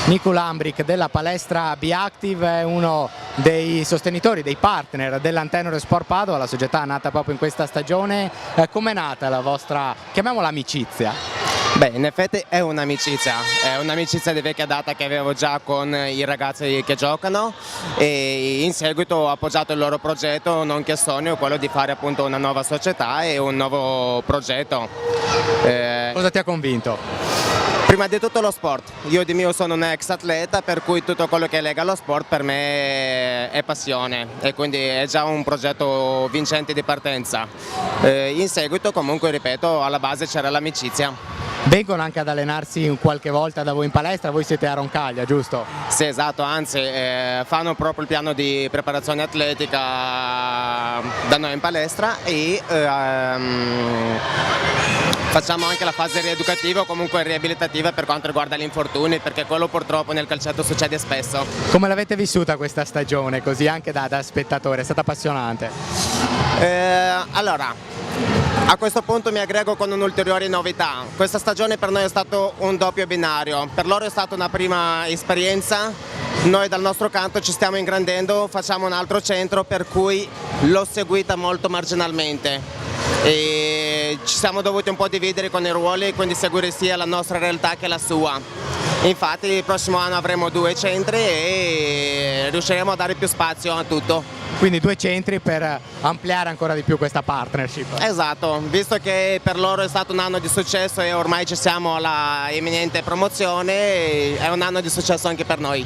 Nico Lambric della palestra Be-Active è uno dei sostenitori, dei partner dell'Antenor Sport Padova, la società nata proprio in questa stagione. Com'è nata la vostra, chiamiamola amicizia? Beh, in effetti è un'amicizia di vecchia data che avevo già con i ragazzi che giocano e in seguito ho appoggiato il loro progetto, nonché sogno, quello di fare appunto una nuova società e un nuovo progetto. Cosa ti ha convinto? Prima di tutto lo sport, io di mio sono un ex atleta, per cui tutto quello che lega allo sport per me è passione e quindi è già un progetto vincente di partenza. In seguito comunque, ripeto, alla base c'era l'amicizia. Vengono anche ad allenarsi qualche volta da voi in palestra, voi siete a Roncaglia, giusto? Sì, esatto, anzi fanno proprio il piano di preparazione atletica da noi in palestra e facciamo anche la fase rieducativa o comunque riabilitativa per quanto riguarda gli infortuni, perché quello purtroppo nel calcetto succede spesso. Come l'avete vissuta questa stagione, così anche da spettatore? È stata appassionante? Allora, a questo punto mi aggrego con un'ulteriore novità. Questa stagione per noi è stato un doppio binario, per loro è stata una prima esperienza, noi dal nostro canto ci stiamo ingrandendo, facciamo un altro centro per cui l'ho seguita molto marginalmente e ci siamo dovuti un po' dividere con i ruoli, quindi seguire sia la nostra realtà che la sua. Infatti il prossimo anno avremo 2 centri e riusciremo a dare più spazio a tutto. Quindi 2 centri per ampliare ancora di più questa partnership. Esatto, visto che per loro è stato un anno di successo e ormai ci siamo alla imminente promozione, è un anno di successo anche per noi.